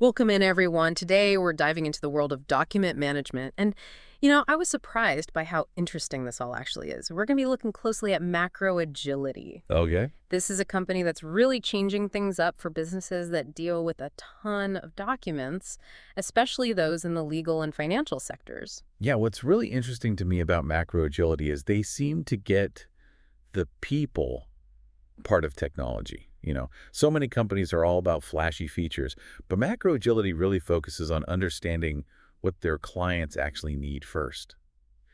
Welcome in, everyone. Today, we're diving into the world of document management. And I was surprised by how interesting this all actually is. We're going to be looking closely at MacroAgility. Okay. This is a company that's really changing things up for businesses that deal with a ton of documents, especially those in the legal and financial sectors. Yeah, what's really interesting to me about MacroAgility is they seem to get the people part of technology. So many companies are all about flashy features, but MacroAgility really focuses on understanding what their clients actually need first.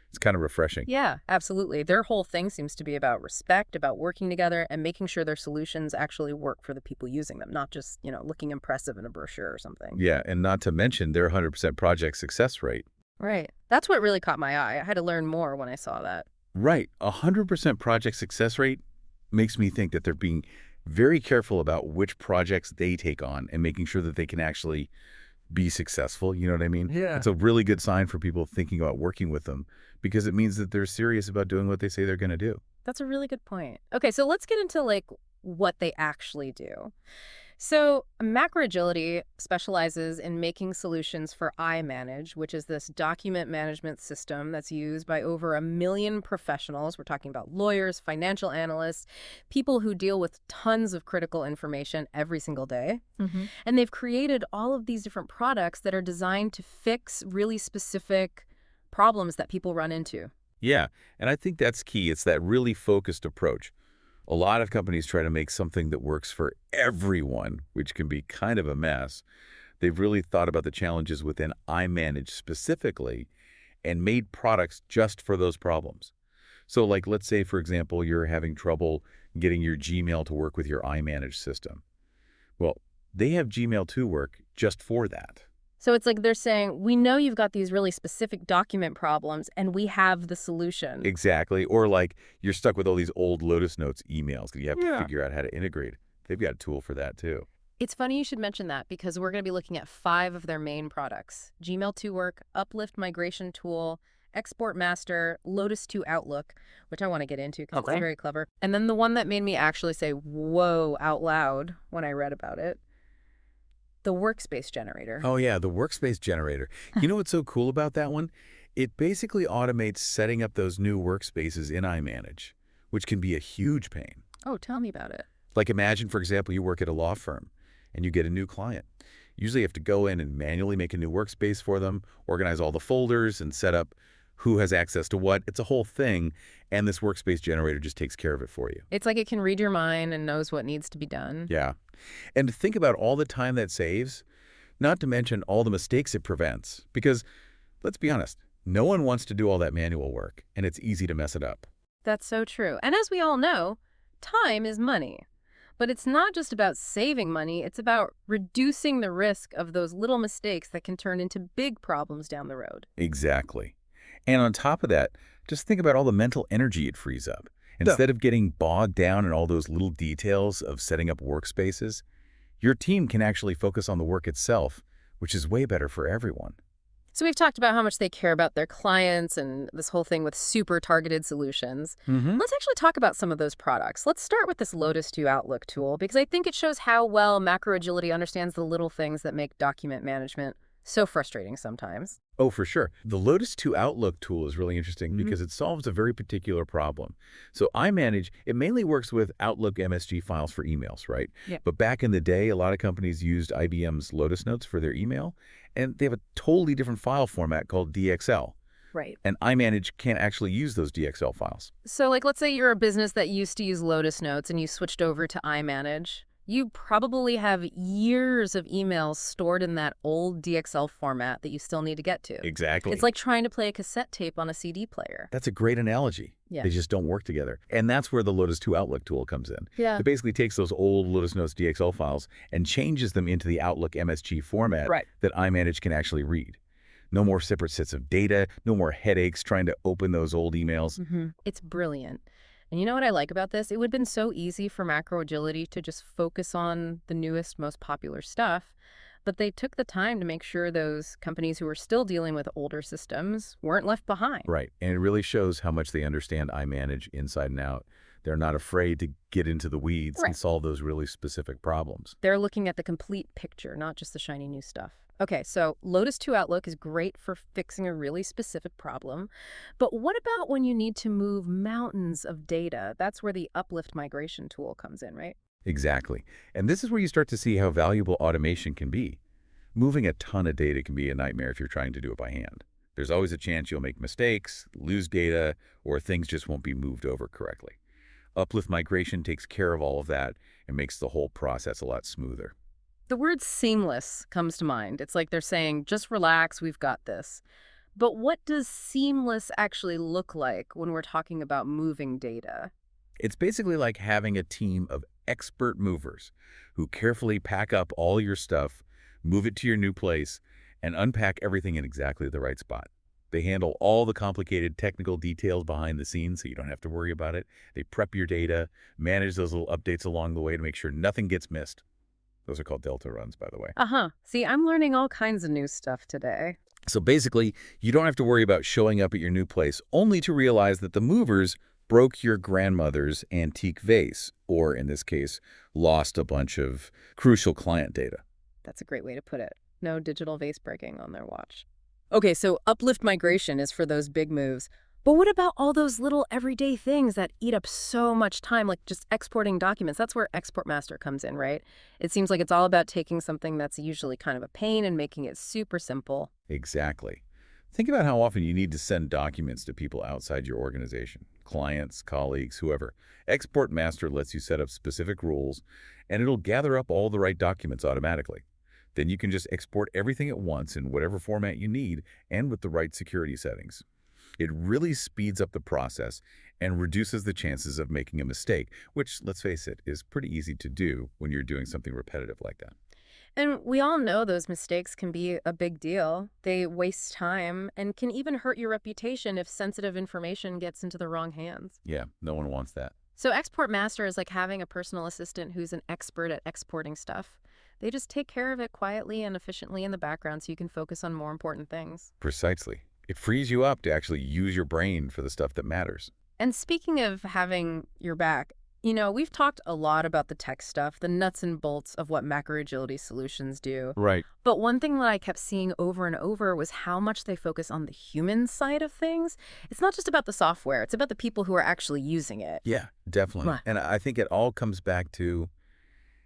It's kind of refreshing. Yeah, absolutely. Their whole thing seems to be about respect, about working together, and making sure their solutions actually work for the people using them, not just looking impressive in a brochure or something. Yeah, and not to mention their 100% project success rate. Right. That's what really caught my eye. I had to learn more when I saw that. Right, 100% project success rate makes me think that they're being very careful about which projects they take on and making sure that they can actually be successful. You know what I mean? Yeah. It's a really good sign for people thinking about working with them because it means that they're serious about doing what they say they're going to do. That's a really good point. Okay, so let's get into what they actually do. So MacroAgility specializes in making solutions for iManage, which is this document management system that's used by over 1 million professionals. We're talking about lawyers, financial analysts, people who deal with tons of critical information every single day. And they've created all of these different products that are designed to fix really specific problems that people run into. Yeah, and I think that's key. It's that really focused approach. A lot of companies try to make something that works for everyone, which can be kind of a mess. They've really thought about the challenges within iManage specifically and made products just for those problems. So let's say, for example, you're having trouble getting your Gmail to work with your iManage system. Well, they have Gmail to work just for that. So it's like they're saying, we know you've got these really specific document problems, and we have the solution. Exactly. Or you're stuck with all these old Lotus Notes emails that you have to figure out how to integrate. They've got a tool for that too. It's funny you should mention that because we're going to be looking at 5 of their main products: Gmail to Work, Uplift Migration Tool, Export Master, Lotus 2 Outlook, which I want to get into because it's very clever. And then the one that made me actually say, whoa, out loud when I read about it, the Workspace Generator. Oh, yeah, the Workspace Generator. You know what's so cool about that one? It basically automates setting up those new workspaces in iManage, which can be a huge pain. Oh, tell me about it. Imagine, for example, you work at a law firm and you get a new client. Usually you have to go in and manually make a new workspace for them, organize all the folders, and set up who has access to what. It's a whole thing, and this Workspace Generator just takes care of it for you. It's like it can read your mind and knows what needs to be done. Yeah. And think about all the time that saves, not to mention all the mistakes it prevents. Because, let's be honest, no one wants to do all that manual work, and it's easy to mess it up. That's so true. And as we all know, time is money. But it's not just about saving money, it's about reducing the risk of those little mistakes that can turn into big problems down the road. Exactly. And on top of that, just think about all the mental energy it frees up. Instead of getting bogged down in all those little details of setting up workspaces, your team can actually focus on the work itself, which is way better for everyone. So we've talked about how much they care about their clients and this whole thing with super targeted solutions. Let's actually talk about some of those products. Let's start with this Lotus 2 Outlook tool because I think it shows how well MacroAgility understands the little things that make document management so frustrating sometimes. Oh, for sure. The Lotus 2 Outlook tool is really interesting because it solves a very particular problem. So iManage, it mainly works with Outlook MSG files for emails, right? Yeah. But back in the day, a lot of companies used IBM's Lotus Notes for their email, and they have a totally different file format called DXL. Right. And iManage can't actually use those DXL files. So let's say you're a business that used to use Lotus Notes and you switched over to iManage. You probably have years of emails stored in that old DXL format that you still need to get to. Exactly. It's like trying to play a cassette tape on a CD player. That's a great analogy. Yeah. They just don't work together. And that's where the Lotus 2 Outlook tool comes in. Yeah. It basically takes those old Lotus Notes DXL files and changes them into the Outlook MSG format that iManage can actually read. No more separate sets of data, no more headaches trying to open those old emails. It's brilliant. And you know what I like about this? It would have been so easy for MacroAgility to just focus on the newest, most popular stuff, but they took the time to make sure those companies who were still dealing with older systems weren't left behind. Right. And it really shows how much they understand iManage inside and out. They're not afraid to get into the weeds and Right. solve those really specific problems. They're looking at the complete picture, not just the shiny new stuff. Okay, so Lotus 2 Outlook is great for fixing a really specific problem. But what about when you need to move mountains of data? That's where the Uplift migration tool comes in, right? Exactly. And this is where you start to see how valuable automation can be. Moving a ton of data can be a nightmare if you're trying to do it by hand. There's always a chance you'll make mistakes, lose data, or things just won't be moved over correctly. Uplift migration takes care of all of that and makes the whole process a lot smoother. The word seamless comes to mind. It's like they're saying, just relax, we've got this. But what does seamless actually look like when we're talking about moving data? It's basically like having a team of expert movers who carefully pack up all your stuff, move it to your new place, and unpack everything in exactly the right spot. They handle all the complicated technical details behind the scenes so you don't have to worry about it. They prep your data, manage those little updates along the way to make sure nothing gets missed. Those are called Delta runs, by the way. Uh-huh. See, I'm learning all kinds of new stuff today. So basically, you don't have to worry about showing up at your new place, only to realize that the movers broke your grandmother's antique vase, or in this case, lost a bunch of crucial client data. That's a great way to put it. No digital vase breaking on their watch. Okay, so uplift migration is for those big moves. But what about all those little everyday things that eat up so much time, like just exporting documents? That's where Export Master comes in, right? It seems like it's all about taking something that's usually kind of a pain and making it super simple. Exactly. Think about how often you need to send documents to people outside your organization, clients, colleagues, whoever. Export Master lets you set up specific rules, and it'll gather up all the right documents automatically. Then you can just export everything at once in whatever format you need and with the right security settings. It really speeds up the process and reduces the chances of making a mistake, which, let's face it, is pretty easy to do when you're doing something repetitive like that. And we all know those mistakes can be a big deal. They waste time and can even hurt your reputation if sensitive information gets into the wrong hands. Yeah, no one wants that. So Export Master is like having a personal assistant who's an expert at exporting stuff. They just take care of it quietly and efficiently in the background so you can focus on more important things. Precisely. It frees you up to actually use your brain for the stuff that matters. And speaking of having your back, we've talked a lot about the tech stuff, the nuts and bolts of what MacroAgility Solutions do. Right. But one thing that I kept seeing over and over was how much they focus on the human side of things. It's not just about the software, it's about the people who are actually using it. Yeah, definitely. Right. And I think it all comes back to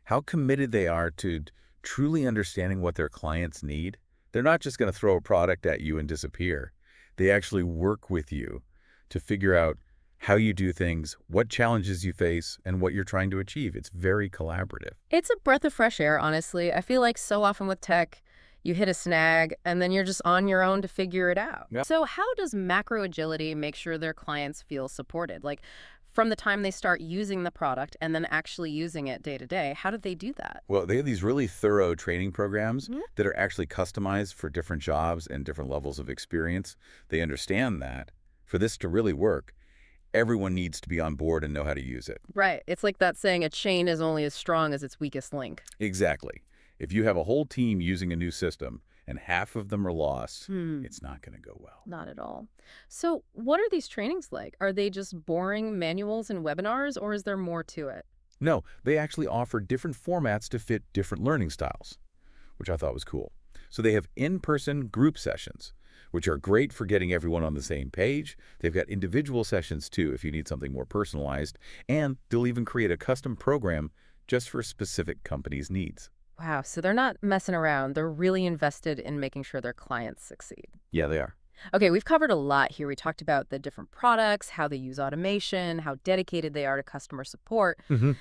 how committed they are to truly understanding what their clients need. They're not just going to throw a product at you and disappear. They actually work with you to figure out how you do things, what challenges you face, and what you're trying to achieve. It's very collaborative. It's a breath of fresh air, honestly. I feel like so often with tech, you hit a snag and then you're just on your own to figure it out. Yep. So how does MacroAgility make sure their clients feel supported? Like from the time they start using the product and then actually using it day to day, how do they do that? Well, they have these really thorough training programs Mhm. that are actually customized for different jobs and different levels of experience. They understand that for this to really work, everyone needs to be on board and know how to use it. Right. It's like that saying, a chain is only as strong as its weakest link. Exactly. If you have a whole team using a new system and half of them are lost, Hmm. it's not going to go well. Not at all. So what are these trainings like? Are they just boring manuals and webinars, or is there more to it? No, they actually offer different formats to fit different learning styles, which I thought was cool. So they have in-person group sessions, which are great for getting everyone on the same page. They've got individual sessions, too, if you need something more personalized. And they'll even create a custom program just for specific companies' needs. Wow, so they're not messing around. They're really invested in making sure their clients succeed. Yeah, they are. Okay, we've covered a lot here. We talked about the different products, how they use automation, how dedicated they are to customer support. Mm-hmm.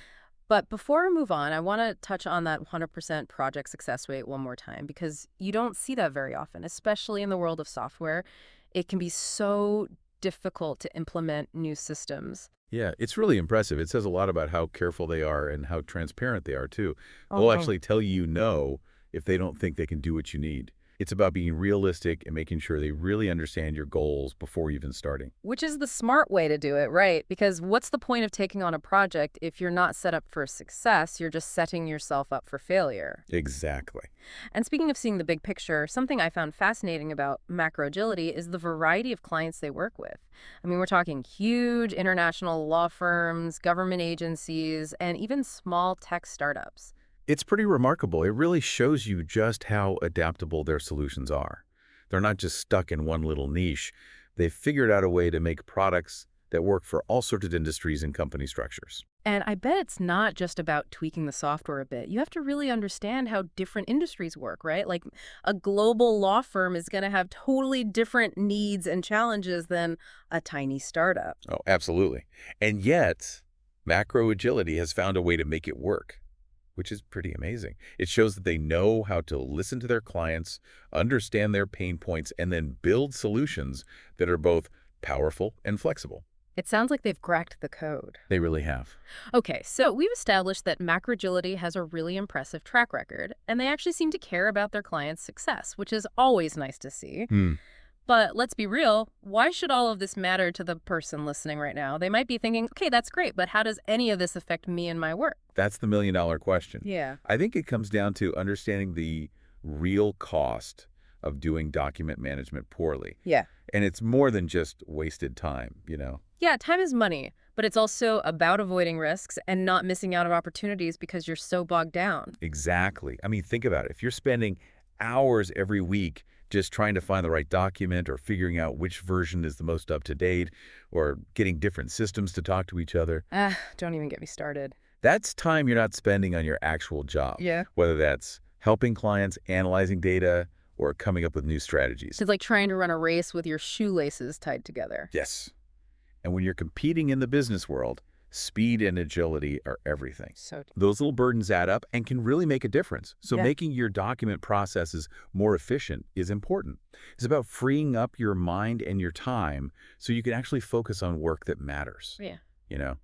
But before we move on, I want to touch on that 100% project success rate one more time, because you don't see that very often, especially in the world of software. It can be so difficult to implement new systems. Yeah, it's really impressive. It says a lot about how careful they are and how transparent they are, too. They'll Uh-huh. actually tell you no if they don't think they can do what you need. It's about being realistic and making sure they really understand your goals before even starting. Which is the smart way to do it, right? Because what's the point of taking on a project if you're not set up for success, you're just setting yourself up for failure? Exactly. And speaking of seeing the big picture, something I found fascinating about MacroAgility is the variety of clients they work with. I mean, we're talking huge international law firms, government agencies, and even small tech startups. It's pretty remarkable. It really shows you just how adaptable their solutions are. They're not just stuck in one little niche. They've figured out a way to make products that work for all sorts of industries and company structures. And I bet it's not just about tweaking the software a bit. You have to really understand how different industries work, right? Like a global law firm is going to have totally different needs and challenges than a tiny startup. Oh, absolutely. And yet, MacroAgility has found a way to make it work, which is pretty amazing. It shows that they know how to listen to their clients, understand their pain points, and then build solutions that are both powerful and flexible. It sounds like they've cracked the code. They really have. Okay, so we've established that MacroAgility has a really impressive track record, and they actually seem to care about their clients' success, which is always nice to see. Hmm. But let's be real, why should all of this matter to the person listening right now? They might be thinking, okay, that's great, but how does any of this affect me and my work? That's the million-dollar question. Yeah. I think it comes down to understanding the real cost of doing document management poorly. Yeah. And it's more than just wasted time. Yeah, time is money, but it's also about avoiding risks and not missing out on opportunities because you're so bogged down. Exactly. I mean, think about it. If you're spending hours every week just trying to find the right document or figuring out which version is the most up-to-date or getting different systems to talk to each other, Don't even get me started. that's time you're not spending on your actual job. Yeah. Whether that's helping clients, analyzing data, or coming up with new strategies. It's like trying to run a race with your shoelaces tied together. Yes. And when you're competing in the business world, speed and agility are everything. So, Those little burdens add up and can really make a difference. So yeah. making your document processes more efficient is important. It's about freeing up your mind and your time so you can actually focus on work that matters. Yeah. You know?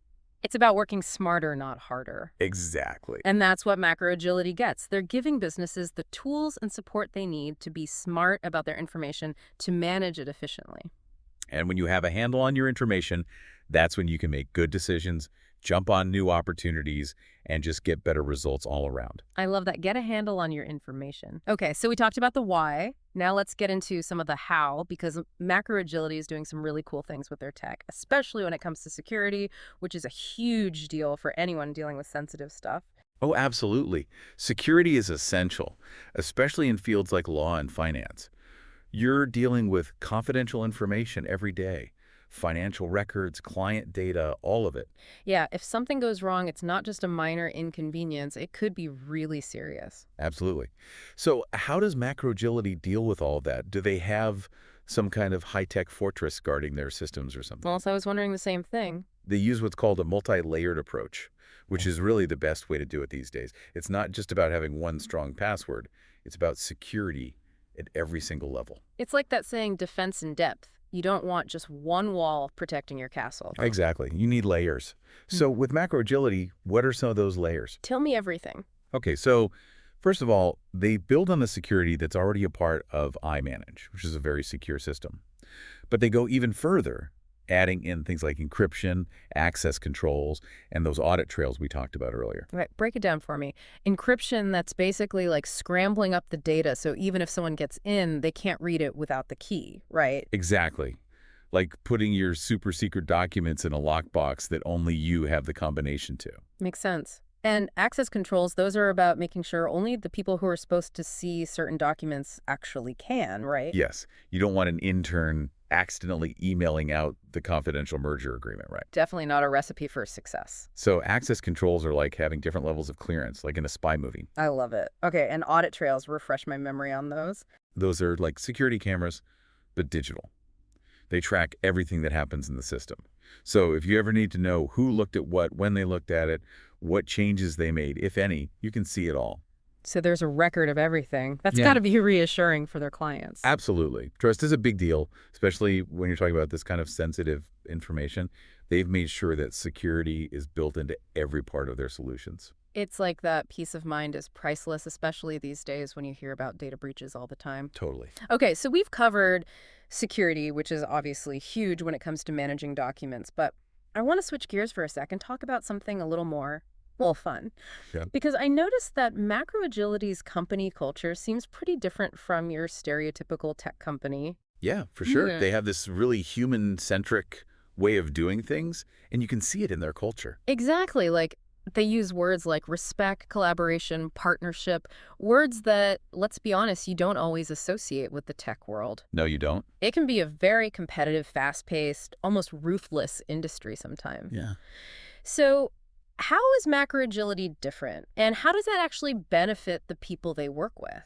It's about working smarter, not harder. Exactly. And that's what MacroAgility gets. They're giving businesses the tools and support they need to be smart about their information to manage it efficiently. And when you have a handle on your information, that's when you can make good decisions, jump on new opportunities, and just get better results all around. I love that. Get a handle on your information. Okay, so we talked about the why. Now let's get into some of the how, because MacroAgility is doing some really cool things with their tech, especially when it comes to security, which is a huge deal for anyone dealing with sensitive stuff. Oh, absolutely. Security is essential, especially in fields like law and finance. You're dealing with confidential information every day. Financial records, client data, all of it. Yeah, if something goes wrong, it's not just a minor inconvenience. It could be really serious. Absolutely. So how does MacroAgility deal with all of that? Do they have some kind of high-tech fortress guarding their systems or something? Well, so I was wondering the same thing. They use what's called a multi-layered approach, which is really the best way to do it these days. It's not just about having one strong password. It's about security at every single level. It's like that saying, defense in depth. You don't want just one wall protecting your castle. Exactly. You need layers. So with MacroAgility, what are some of those layers? Tell me everything. Okay, so first of all, they build on the security that's already a part of iManage, which is a very secure system. But they go even further, adding in things like encryption, access controls, and those audit trails we talked about earlier. Right, break it down for me. Encryption, that's basically like scrambling up the data, so even if someone gets in, they can't read it without the key, right? Exactly. Like putting your super secret documents in a lockbox that only you have the combination to. Makes sense. And access controls, those are about making sure only the people who are supposed to see certain documents actually can, right? Yes. You don't want an intern accidentally emailing out the confidential merger agreement, right? Definitely not a recipe for success. So access controls are like having different levels of clearance, like in a spy movie. I love it. Okay, and audit trails, refresh my memory on those. Those are like security cameras, but digital. They track everything that happens in the system. So if you ever need to know who looked at what, when they looked at it, what changes they made, if any, you can see it all. So there's a record of everything. That's Yeah. got to be reassuring for their clients. Absolutely. Trust is a big deal, especially when you're talking about this kind of sensitive information. They've made sure that security is built into every part of their solutions. It's like that peace of mind is priceless, especially these days when you hear about data breaches all the time. Totally. Okay, so we've covered security, which is obviously huge when it comes to managing documents, but I want to switch gears for a second, talk about something a little more, well, fun. Yeah. Because I noticed that MacroAgility's company culture seems pretty different from your stereotypical tech company. Yeah, for sure. Yeah. They have this really human-centric way of doing things, and you can see it in their culture. Exactly. Like, they use words like respect, collaboration, partnership, words that, let's be honest, you don't always associate with the tech world. No, you don't? It can be a very competitive, fast-paced, almost ruthless industry sometimes. Yeah. So how is MacroAgility different? And how does that actually benefit the people they work with?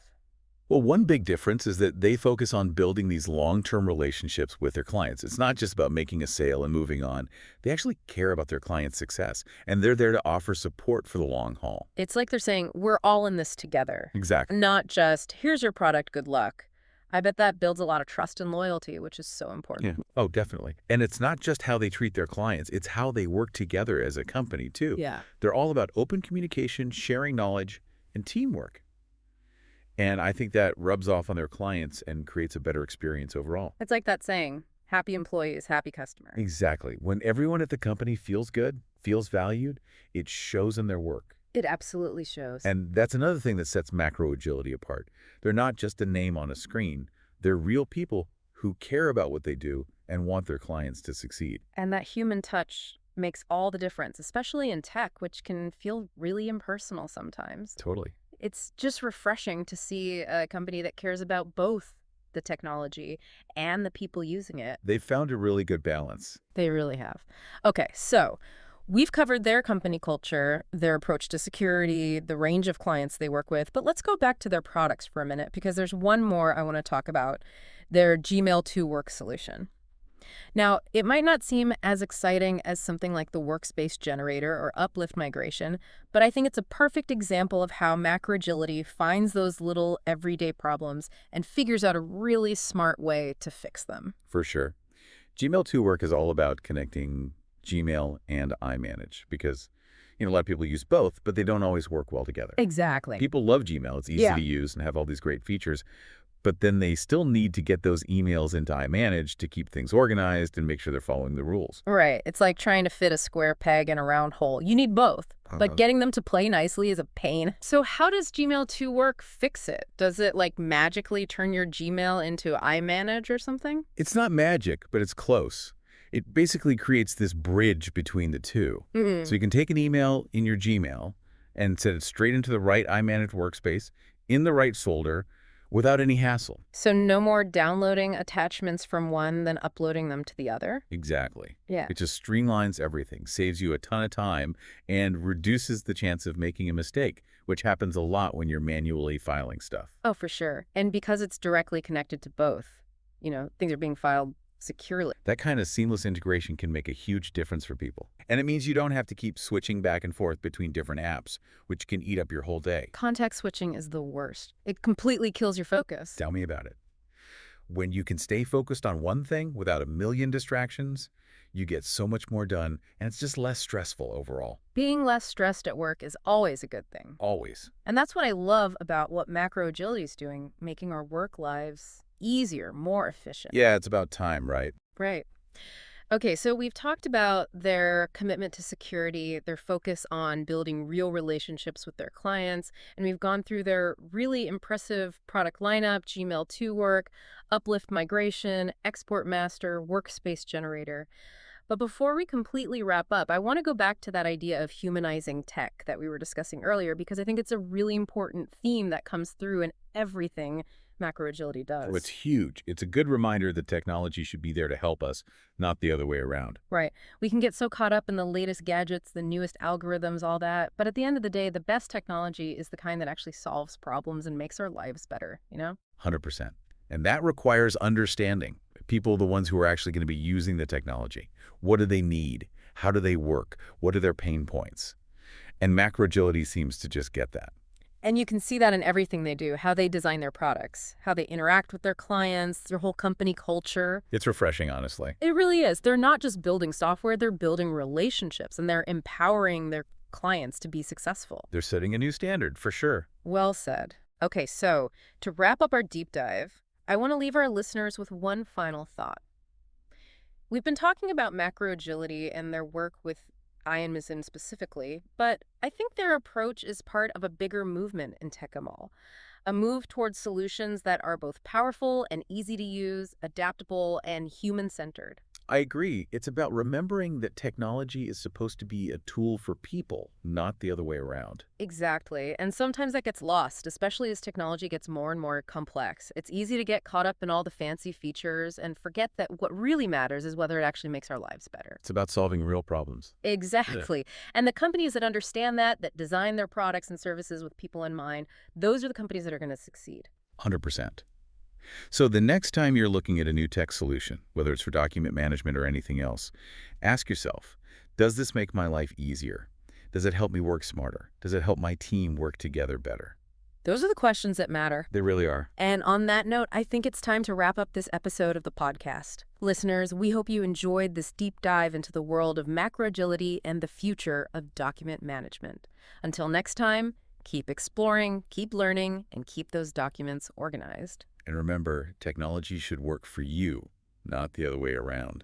Well, one big difference is that they focus on building these long-term relationships with their clients. It's not just about making a sale and moving on. They actually care about their client's success, and they're there to offer support for the long haul. It's like they're saying, we're all in this together. Exactly. Not just, here's your product, good luck. I bet that builds a lot of trust and loyalty, which is so important. Yeah. Oh, definitely. And it's not just how they treat their clients, it's how they work together as a company, too. Yeah. They're all about open communication, sharing knowledge, and teamwork. And I think that rubs off on their clients and creates a better experience overall. It's like that saying, happy employees, happy customer. Exactly. When everyone at the company feels good, feels valued, it shows in their work. It absolutely shows. And that's another thing that sets MacroAgility apart. They're not just a name on a screen. They're real people who care about what they do and want their clients to succeed. And that human touch makes all the difference, especially in tech, which can feel really impersonal sometimes. Totally. It's just refreshing to see a company that cares about both the technology and the people using it. They've found a really good balance. They really have. Okay, so we've covered their company culture, their approach to security, the range of clients they work with, but let's go back to their products for a minute because there's one more I want to talk about, their Gmail to Work solution. Now, it might not seem as exciting as something like the workspace generator or uplift migration, but I think it's a perfect example of how MacroAgility finds those little everyday problems and figures out a really smart way to fix them. For sure. Gmail to Work is all about connecting Gmail and iManage because, a lot of people use both, but they don't always work well together. Exactly. People love Gmail. It's easy to use and have all these great features. But then they still need to get those emails into iManage to keep things organized and make sure they're following the rules. Right. It's like trying to fit a square peg in a round hole. You need both, but getting them to play nicely is a pain. So how does Gmail to Work fix it? Does it like magically turn your Gmail into iManage or something? It's not magic, but it's close. It basically creates this bridge between the two. So you can take an email in your Gmail and send it straight into the right iManage workspace in the right folder without any hassle. So no more downloading attachments from one then uploading them to the other? Exactly. Yeah. It just streamlines everything, saves you a ton of time, and reduces the chance of making a mistake, which happens a lot when you're manually filing stuff. Oh, for sure. And because it's directly connected to both, things are being filed securely. That kind of seamless integration can make a huge difference for people. And it means you don't have to keep switching back and forth between different apps, which can eat up your whole day. Context switching is the worst. It completely kills your focus. Tell me about it. When you can stay focused on one thing without a million distractions, you get so much more done, and it's just less stressful overall. Being less stressed at work is always a good thing. Always. And that's what I love about what MacroAgility is doing, making our work lives easier, more efficient. Yeah, it's about time, right? Right. Okay, so we've talked about their commitment to security, their focus on building real relationships with their clients, and we've gone through their really impressive product lineup, Gmail to Work, Uplift Migration, Export Master, Workspace Generator. But before we completely wrap up, I want to go back to that idea of humanizing tech that we were discussing earlier, because I think it's a really important theme that comes through in everything MacroAgility does. Oh, it's huge. It's a good reminder that technology should be there to help us, not the other way around. Right. We can get so caught up in the latest gadgets, the newest algorithms, all that. But at the end of the day, the best technology is the kind that actually solves problems and makes our lives better, 100%. And that requires understanding. People, the ones who are actually going to be using the technology. What do they need? How do they work? What are their pain points? And MacroAgility seems to just get that. And you can see that in everything they do, how they design their products, how they interact with their clients, their whole company culture. It's refreshing, honestly. It really is. They're not just building software, they're building relationships, and they're empowering their clients to be successful. They're setting a new standard, for sure. Well said. Okay, so to wrap up our deep dive, I want to leave our listeners with one final thought. We've been talking about macroagility and their work with iManage specifically, but I think their approach is part of a bigger movement in TechML, a move towards solutions that are both powerful and easy to use, adaptable, and human-centered. I agree. It's about remembering that technology is supposed to be a tool for people, not the other way around. Exactly. And sometimes that gets lost, especially as technology gets more and more complex. It's easy to get caught up in all the fancy features and forget that what really matters is whether it actually makes our lives better. It's about solving real problems. Exactly. And the companies that understand that design their products and services with people in mind, those are the companies that are going to succeed. 100%. So the next time you're looking at a new tech solution, whether it's for document management or anything else, ask yourself, does this make my life easier? Does it help me work smarter? Does it help my team work together better? Those are the questions that matter. They really are. And on that note, I think it's time to wrap up this episode of the podcast. Listeners, we hope you enjoyed this deep dive into the world of macroagility and the future of document management. Until next time, keep exploring, keep learning, and keep those documents organized. And remember, technology should work for you, not the other way around.